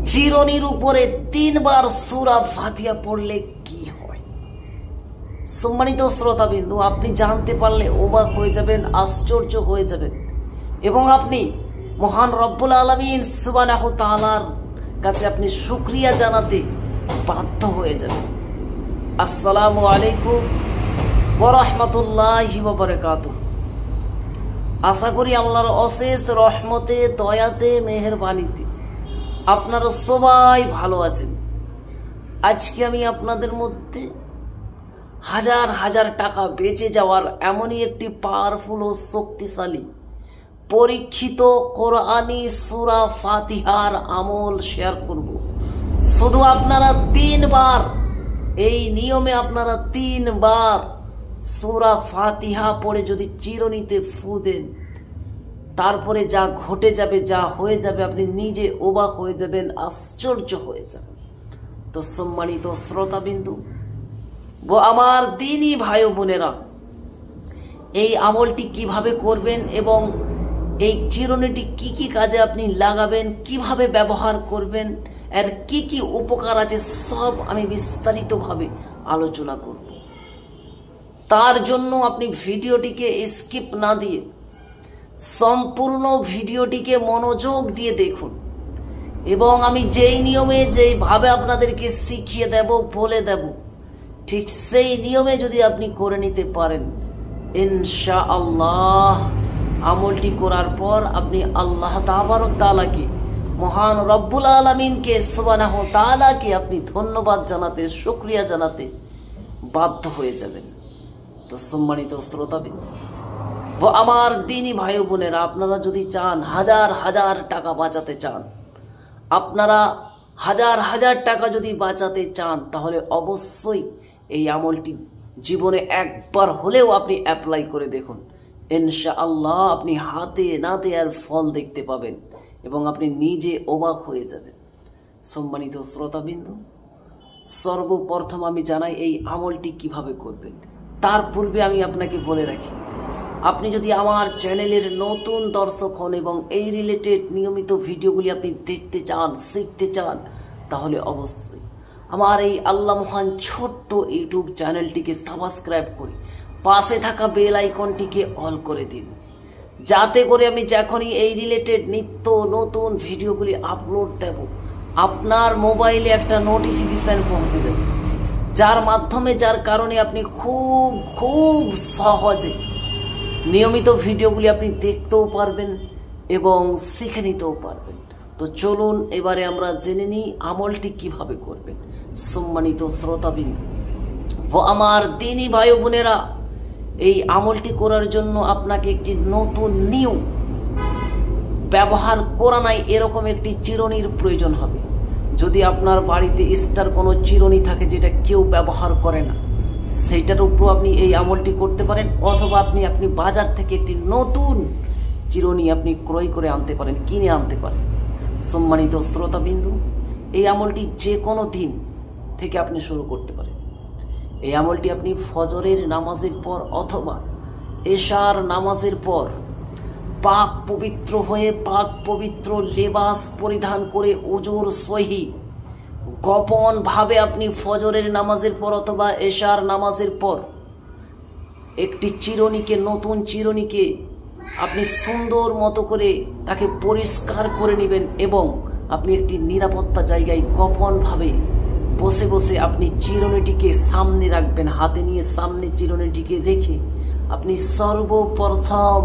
চিরুনির উপরে 3 বার সূরা ফাতিহা পড়লে কি হয়? সম্মানিত শ্রোতাবিন্দু, আপনি জানতে পারলে অবাক হয়ে যাবেন, আশ্চর্য হয়ে যাবেন এবং আপনি মহান রব্বুল আলামিন সুবহানাহু তাআলার কাছে আপনি শুকরিয়া জানাতে বাধ্য হয়ে যাবেন। আসসালামু আলাইকুম ওয়া রাহমাতুল্লাহি ওয়া বারাকাতুহু। আশা করি আল্লাহর অশেষ রহমতে, দয়াতে, মেহেরবানিতে আপনারা সবাই ভালো আছেন। আজকে আমি আপনাদের মধ্যে হাজার হাজার টাকা বেঁচে যাওয়ার এমনই একটি পাওয়ারফুল ও শক্তিশালী পরীক্ষিত কোরআনী সূরা ফাতিহার আমল শেয়ার করব। শুধু আপনারা 3 বার, এই নিয়মে আপনারা 3 বার সূরা ফাতিহা পড়ে যদি চিরুনিতে ফু দেন, তারপরে যা ঘটে যাবে, যা হয়ে যাবে, আপনি নিজে অবাক হয়ে যাবেন, আশ্চর্য হয়ে যাবেন। তো সম্মানিত শ্রোতাবিন্দু ও আমার দ্বীনি ভাই বোনেরা, এই আমলটি কিভাবে করবেন এবং এই চিরুনিটি কি কি কাজে আপনি লাগাবেন, কিভাবে ব্যবহার করবেন, এর কি কি উপকার আছে, সব আমি বিস্তারিতভাবে আলোচনা করব। তার জন্য আপনি ভিডিওটিকে স্কিপ না দিয়ে সম্পূর্ণ ভিডিওটিকে মনোযোগ দিয়ে দেখুন এবং আমি যেই নিয়মে, যেইভাবে আপনাদেরকে শিখিয়ে দেব, বলে দেব, ঠিক সেই নিয়মে যদি আপনি করে নিতে পারেন, ইনশাআল্লাহ আমলটি করার পর আপনি আল্লাহ তাবারক তাআলাকে, মহান রব্বুল আলামিনকে সুবহানাহু তাআলাকে আপনি ধন্যবাদ জানাতে, শুকরিয়া জানাতে বাধ্য হয়ে যাবেন। তো সম্মানিত শ্রোতাবৃন্দ ও আমার দ্বীনি ভাই বোনেরা, আপনারা যদি চান, হাজার হাজার টাকা বাঁচাতে চান, আপনারা হাজার হাজার টাকা যদি বাঁচাতে চান, তাহলে অবশ্যই এই আমলটি জীবনে একবার হলেও আপনি অ্যাপ্লাই করে দেখুন। ইনশাআল্লাহ আপনি হাতে নাতে আর ফল দেখতে পাবেন এবং আপনি নিজে অবাক হয়ে যাবেন। সম্মানিত শ্রোতাবিন্দু, সর্বপ্রথম আমি জানাই এই আমলটি কিভাবে করবেন। তার পূর্বে আমি আপনাকে বলে রাখি, আপনি যদি আমার চ্যানেলের নতুন দর্শক হন এবং এই রিলেটেড নিয়মিত ভিডিওগুলি আপনি দেখতে চান, শিখতে চান, তাহলে অবশ্যই আমার এই আল্লাহ মহান ছোট্ট ইউটিউব চ্যানেলটিকে সাবস্ক্রাইব করে পাশে থাকা বেল আইকনটিকে অল করে দিন, যাতে করে আমি যখনই এই রিলেটেড নিত্য নতুন ভিডিওগুলি আপলোড দেব, আপনার মোবাইলে একটা নোটিফিকেশন পৌঁছে যাবে, যার মাধ্যমে, যার কারণে আপনি খুব খুব সহজে নিয়মিত ভিডিওগুলি আপনি দেখতেও পারবেন এবং শিখে নিতেও পারবেন। তো চলুন এবারে আমরা জেনে নিই আমলটি কিভাবে করবেন। সম্মানিত শ্রোতাবৃন্দ ও আমার দ্বীনি ভাই বোনেরা, এই আমলটি করার জন্য আপনাকে একটি নতুন নিউ ব্যবহার করা নাই এরকম একটি চিরুনির প্রয়োজন হবে। যদি আপনার বাড়িতে স্টার কোনো চিরুনি থাকে যেটা কেউ ব্যবহার করে না, সেইটার উপর আপনি এই আমলটি করতে পারেন, অথবা আপনি বাজার থেকে একটি নতুন চিরুনি আপনি ক্রয় করে আনতে পারেন, কিনে আনতে পারেন। সম্মানিত শ্রোতাবিন্দু, এই আমলটি যে কোনো দিন থেকে আপনি শুরু করতে পারেন। এই আমলটি আপনি ফজরের নামাজের পর অথবা এশার নামাজের পর পাক পবিত্র হয়ে, পাক পবিত্র লেবাস পরিধান করে, ওজোর সহি গোপন ভাবে আপনি ফজরের নামাজের পর অথবা এশার নামাজের পর একটি চিরুনিকে, নতুন চিরুনিকে আপনি সুন্দর মতো করে তাকে পরিষ্কার করে নেবেন এবং আপনি একটি নিরাপত্তা জায়গায় গোপন ভাবে বসে বসে আপনি চিরুনিটিকে সামনে রাখবেন, হাতে নিয়ে সামনে চিরুনিটিকে রেখে আপনি সর্বপ্রথম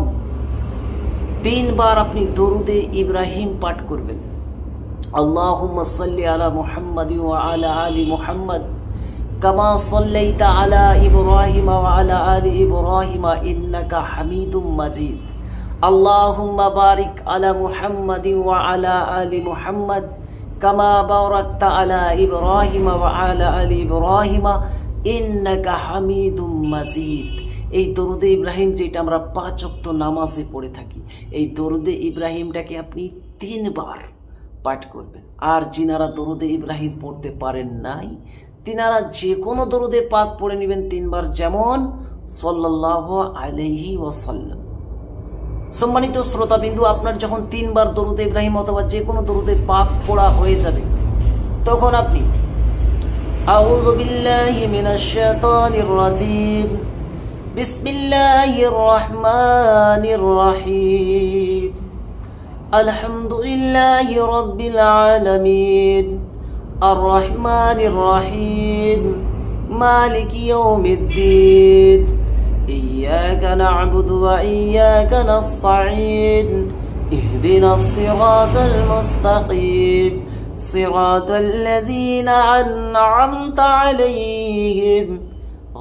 3 বার আপনি দরুদে ইব্রাহিম পাঠ করবেন। আল্লাহুম্মা সাল্লি আলা মুহাম্মাদি ওয়া আলা আলি মুহাম্মাদ কামা সাল্লাইতা আলা ইব্রাহিম ওয়া আলা আলি ইব্রাহিম ইন্নাকা হামিদুম মাজিদ। আল্লাহুম্মা বারিক আলা মুহাম্মাদি ওয়া আলা আলি মুহাম্মাদ কামা বারাকতা আলা ইব্রাহিম ওয়া আলা আলি ইব্রাহিম ইন্নাকা হামিদুম মাজিদ। এই দরুদে ইব্রাহিম যেটা আমরা 5 ওয়াক্ত নামাজে পড়ে থাকি, এই দরুদে ইব্রাহিমটাকে আপনি 3 বার পাঠ করবেন। আর যিনারা দরুদে ইব্রাহিম পড়তে পারেন নাই, তিনারা যে কোনো দরুদে পাক পড়ে নেবেন 3 বার, যেমন সাল্লাল্লাহু আলাইহি ওয়াসাল্লাম। সম্মানিত শ্রোতাবিন্দু, আপনার যখন 3 বার দরুদ ইব্রাহিম অথবা যে কোনো দরুদে পাক পড়া হয়ে যাবে, তখন আপনি আউযু বিল্লাহি মিনাশ শাইতানির রাজিম, বিসমিল্লাহির রহমানির রহিম, আলহামদুলিল্লাহি রাব্বিল আলামিন, আর রহমানির রহিম, মালিকি ইয়াউমিদ্দিন, ইয়্যাকা না'বুদু ওয়া ইয়্যাকা নাস্তাঈন, ইহদিনাস সিরাতাল মুস্তাকিম, সিরাতাল লাযীনা আন'আমতা আলাইহিম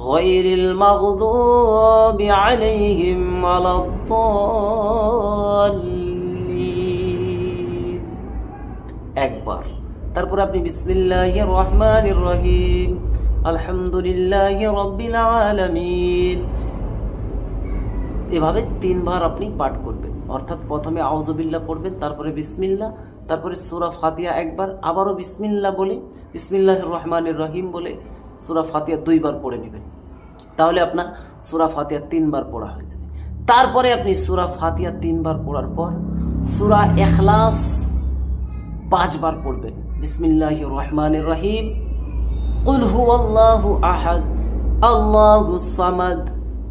গায়রিল মাগদুবি আলাইহিম ওয়ালাদ-দাল্লিন। একবার। তারপর আপনি বিসমিল্লাহির রহমানির রহিম, আলহামদুলিল্লাহি রাব্বিল আলামিন, এভাবে 3 বার আপনি পাঠ করবেন। অর্থাৎ প্রথমে আউযু বিল্লাহ পড়বেন, তারপরে বিসমিল্লাহ, তারপরে সূরা ফাতিহা একবার, আবারও বিসমিল্লাহ বলে বিসমিল্লাহির রহমানির রহিম বলে সূরা ফাতিহা 2 বার পড়ে নেবেন। তাহলে আপনার সূরা ফাতিহা 3 বার পড়া হয়ে যাবে। তারপরে আপনি সূরা ফাতিহা 3 বার পড়ার পর সূরা ইখলাস 5 বার পড়বেন। বিসমিল্লাহির রহমানির রহিম, কুল হুয়াল্লাহু আহাদ, আল্লাহুস সামাদ,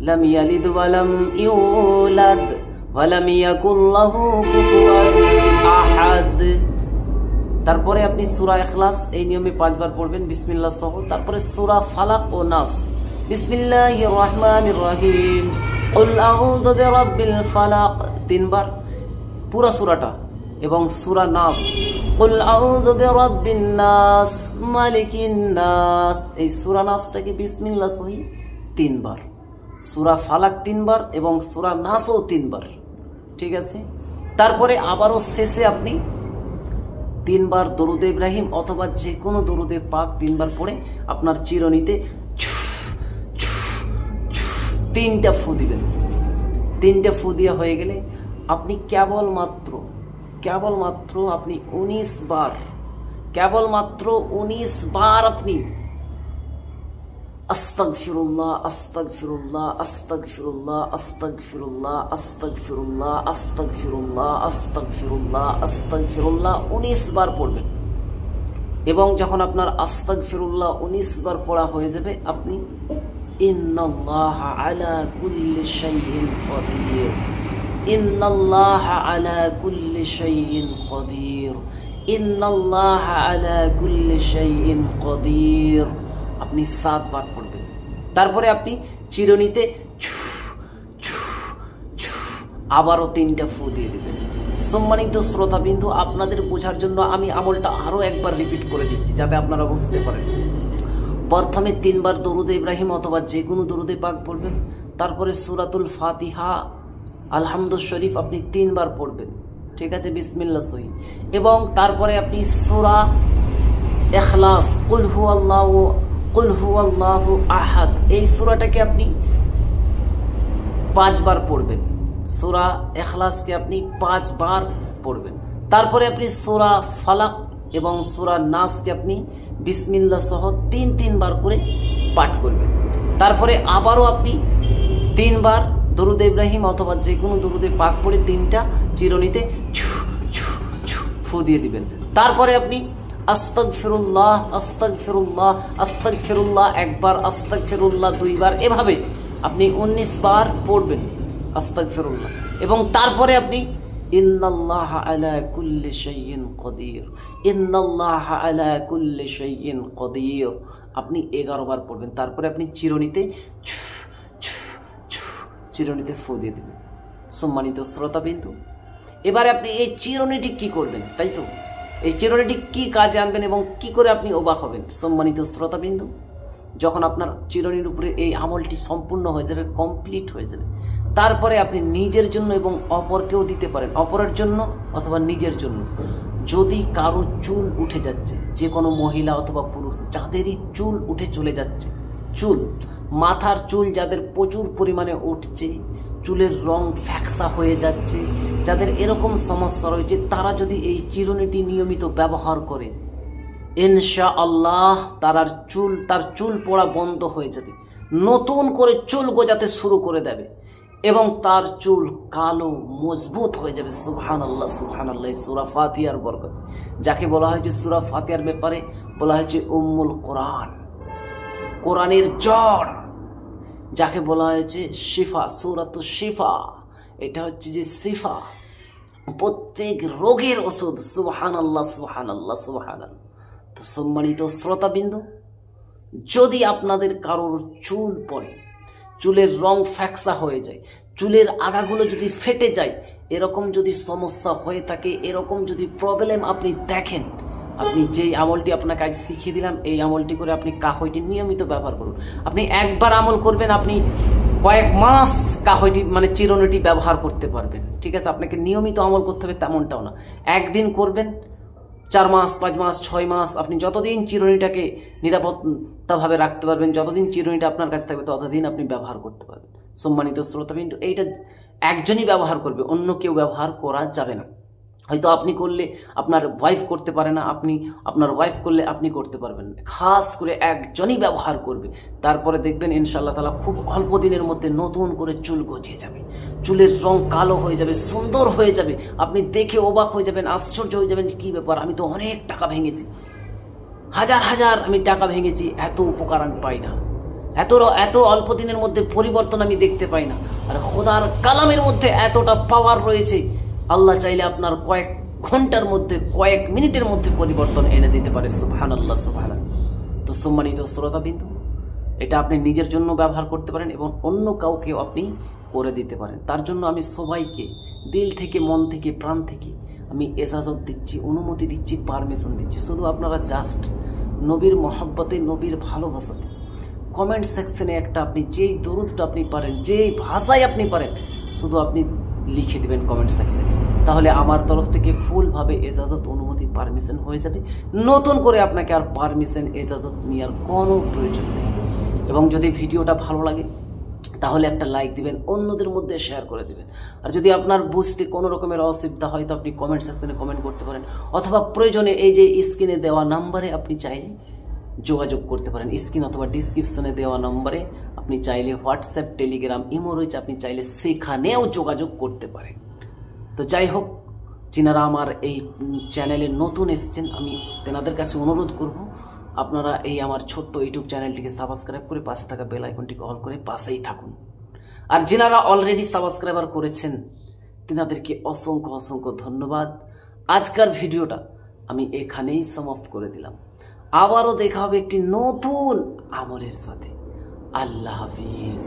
লাম ইয়ালিদ ওয়া লাম ইউলাদ ওয়া লাম ইয়াকুল লাহু কুফুয়ান আহাদ। তারপরে আপনি সূরা ইখলাস এই নিয়মে 5 বার পড়বেন বিসমিল্লাহ সহ। তারপরে সূরা ফালাক ও নাস, বিসমিল্লাহির রহমানির রহিম, কুল আউযু বিরাব্বিল ফালাক 3 বার পুরো সূরাটা, এবং সূরা নাস, কুল আউযু বিরাব্বিন নাস মালিকিন নাস, এই সূরা নাসটাকে বিসমিল্লাহ সহ 3 বার, সূরা ফালাক 3 বার এবং সূরা নাসও 3 বার। ঠিক আছে। তারপরে আবারও শেষে আপনি 3 বার দরুদ ইব্রাহিম অথবা যে কোনো দরুদে পাক 3 বার পড়ে আপনার চিরুনিতে 3টা ফু দিবেন। 3টে ফু দিয়া হয়ে গেলে আপনি কেবলমাত্র আপনি 19 বার, কেবলমাত্র 19 বার আপনি আস্তাগফিরুল্লাহ আস্তাগফিরুল্লাহ আস্তাগফিরুল্লাহ আস্তাগফিরুল্লাহ আস্তাগফিরুল্লাহ আস্তাগফিরুল্লাহ আস্তাগফিরুল্লাহ আস্তাগফিরুল্লাহ 19 বার পড়বেন। এবং যখন আপনার আস্তাগফিরুল্লাহ 19 বার পড়া হয়ে যাবে, আপনি ইন্নাল্লাহা আলা কুল্লি শাইইন কাদির, ইন্নাল্লাহা আলা কুল্লি শাইইন কাদির, ইন্নাল্লাহা আলা কুল্লি শাইইন কাদির, আপনি 7 বার পড়বেন। তারপরে আপনি চিরুনিতে আবারও 3টা ফু দিয়ে দিবেন। সম্মানিত শ্রোতাবিন্দু, আপনাদের বোঝার জন্য আমি আমলটা আরো একবার রিপিট করে দিচ্ছি যাতে আপনারা বুঝতে পারেন। প্রথমে 3 বার দরুদ ইব্রাহিম অথবা যে কোনো দরুদে পাক পড়বেন। তারপরে সূরাতুল ফাতিহা আলহামদু শরীফ আপনি 3 বার পড়বেন। ঠিক আছে, বিসমিল্লাহ সহি। এবং তারপরে আপনি সূরা ইখলাস, কুল হুয়াল্লাহু আহাদ, এই সূরাটাকে আপনি 5 বার পড়বেন। সূরা ইখলাসকে আপনি 5 বার পড়বেন। তারপরে আপনি সূরা ফালাক এবং সূরা নাসকে আপনি বিসমিল্লাহ সহ 3 বার করে পাঠ করবেন। তারপরে আবারও আপনি 3 বার দরুদ ইব্রাহিম অথবা যে কোনো দরুদে পাক পড়ে 3টা চিরুনিতে ফু দিয়ে দিবেন। তারপরে আপনি আস্তাগফিরুল্লাহ আস্তাগফিরুল্লাহ আস্তাগফিরুল্লাহ 1 বার, আস্তাগফিরুল্লাহ 2 বার, এভাবে আপনি 19 বার পড়বেন আস্তাগফিরুল্লাহ। এবং তারপরে আপনি ইন্নাল্লাহা আলা কুল্লি শাইইন কাদির, ইন্নাল্লাহা আলা কুল্লি শাইইন কাদির, আপনি 11 বার পড়বেন। তারপরে আপনি চিরুনিতে ফু দিয়ে দেবেন। সম্মানিত শ্রোতাবিন্দু, এবারে আপনি এই চিরুনিটি কি করবেন, তাই তো? এই চিরুনিটি কি কাজে আনবেন এবং কি করে আপনি অবাক হবেন। সম্মানিত শ্রোতাবিন্দু, যখন আপনার চিরুনির উপরে এই আমলটি সম্পূর্ণ হয়ে যাবে, কমপ্লিট হয়ে যাবে, তারপরে আপনি নিজের জন্য এবং অপরকেও দিতে পারেন, অপরের জন্য অথবা নিজের জন্য। যদি কারো চুল উঠে যাচ্ছে, যে কোনো মহিলা অথবা পুরুষ যাদেরই চুল উঠে চলে যাচ্ছে, মাথার চুল যাদের প্রচুর পরিমাণে উঠছে, চুলের রং ফ্যাকসা হয়ে যাচ্ছে, যাদের এরকম সমস্যা রয়েছে, তারা যদি এই চিরুনিটি নিয়মিত ব্যবহার করে, ইনশাআল্লাহ তার চুল পড়া বন্ধ হয়ে যাবে, নতুন করে চুল গজাতে শুরু করে দেবে। এবং তার চুল কালো মজবুত হয়ে যাবে। সুবহানাল্লাহ সুবহানাল্লাহ। সূরা ফাতিহার বরকত, যাকে বলা হয়েছে সূরা ফাতিহার ব্যাপারে বলা হয়েছে উম্মুল কোরআন, কোরআনের জড়, যাকে বলা হয়েছে শিফা, সূরাতুশ শিফা, এটা হচ্ছে যে শিফা, প্রত্যেক রোগের ওষুধ। সুবহানাল্লাহ সুবহানাল্লাহ সুবহানাল্লাহ। তো সম্মানিত শ্রোতাবিন্দু, যদি আপনাদের কারোর চুল পড়ে, চুলের রং ফ্যাকসা হয়ে যায়, চুলের আগাগুলো যদি ফেটে যায়, এরকম যদি সমস্যা হয়ে থাকে, এরকম যদি প্রবলেম আপনি দেখেন, আপনি যেই আমলটি আপনাকে আজ শিখিয়ে দিলাম, এই আমলটি করে আপনি কাহইটি নিয়মিত ব্যবহার করুন। আপনি একবার আমল করবেন, আপনি কয়েক মাস কাহইটি মানে চিরুনিটি ব্যবহার করতে পারবেন। ঠিক আছে, আপনাকে নিয়মিত আমল করতে হবে তেমনটাও না। একদিন করবেন, 4 মাস 5 মাস 6 মাস, আপনি যতদিন চিরুনিটাকে নিরাপত্তাভাবে রাখতে পারবেন, যতদিন চিরুনিটা আপনার কাছে থাকবে, ততদিন আপনি ব্যবহার করতে পারবেন। সম্মানিত শ্রোতাবিন্দু, এইটা একজনই ব্যবহার করবে, অন্য কেউ ব্যবহার করা যাবে না। হয়তো আপনি করলে আপনার ওয়াইফ করতে পারে না, আপনি আপনার ওয়াইফ করলে আপনি করতে পারবেন না, খাস করে একজনই ব্যবহার করবে। তারপরে দেখবেন ইনশাআল্লাহ তাআলা খুব অল্প দিনের মধ্যে নতুন করে চুল গজিয়ে যাবে, চুলের রং কালো হয়ে যাবে, সুন্দর হয়ে যাবে। আপনি দেখে অবাক হয়ে যাবেন, আশ্চর্য হয়ে যাবেন, কি ব্যাপার, আমি তো অনেক টাকা ভেঙেছি, হাজার হাজার আমি টাকা ভেঙেছি, এত উপকার আমি পাই না, এত অল্প দিনের মধ্যে পরিবর্তন আমি দেখতে পাই না। আর খোদার কালামের মধ্যে এতটা পাওয়ার রয়েছে, আল্লাহ চাইলে আপনার কয়েক ঘন্টার মধ্যে, কয়েক মিনিটের মধ্যে পরিবর্তন এনে দিতে পারে। সুবহানাল্লাহ সুবহানাল্লাহ। তো সম্মানিত শ্রোতাবিন্দু, এটা আপনি নিজের জন্য ব্যবহার করতে পারেন এবং অন্য কাউকেও আপনি করে দিতে পারেন। তার জন্য আমি সবাইকে দিল থেকে, মন থেকে, প্রাণ থেকে আমি এজাজত দিচ্ছি, অনুমতি দিচ্ছি, পারমিশন দিচ্ছি। শুধু আপনারা জাস্ট নবীর মহব্বতে, নবীর ভালোবাসাতে কমেন্ট সেকশনে একটা আপনি যেই দরুদটা আপনি পারেন, যেই ভাষায় আপনি পারেন, শুধু আপনি লিখে দিবেন কমেন্ট সেকশনে। তাহলে আমার তরফ থেকে ফুলভাবে এজাজত, অনুমতি, পারমিশন হয়ে যাবে। নতুন করে আপনাকে আর পারমিশন, এজাজত নেওয়ার কোনো প্রয়োজন নেই। এবং যদি ভিডিওটা ভালো লাগে তাহলে একটা লাইক দিবেন, অন্যদের মধ্যে শেয়ার করে দিবেন। আর যদি আপনার বুঝতে কোনো রকমের অসুবিধা হয় তো আপনি কমেন্ট সেকশনে কমেন্ট করতে পারেন, অথবা প্রয়োজনে এই যে স্ক্রিনে দেওয়া নাম্বারে আপনি চাইলে যোগাযোগ করতে পারেন। স্ক্রিন অথবা ডিসক্রিপশনে দেওয়া নম্বরে আপনি চাইলে হোয়াটসঅ্যাপ, টেলিগ্রাম, ইমো রয়েছে, আপনি চাইলে সেখানেও যোগাযোগ করতে পারেন। তো যাই হোক, যিনারা আমার এই চ্যানেলে নতুন এসেছেন, আমি তেনাদের কাছে অনুরোধ করব আপনারা এই আমার ছোট্ট ইউটিউব চ্যানেলটিকে সাবস্ক্রাইব করে পাশে থাকা বেল আইকনটিকে অল করে পাশেই থাকুন। আর যিনারা অলরেডি সাবস্ক্রাইবার করেছেন তেনাদেরকে অসংখ্য অসংখ্য ধন্যবাদ। আজকের ভিডিওটা আমি এখানেই সমাপ্ত করে দিলাম। আবারও দেখা হবে একটি নতুন আমলের সাথে। আল্লাহ হাফিজ।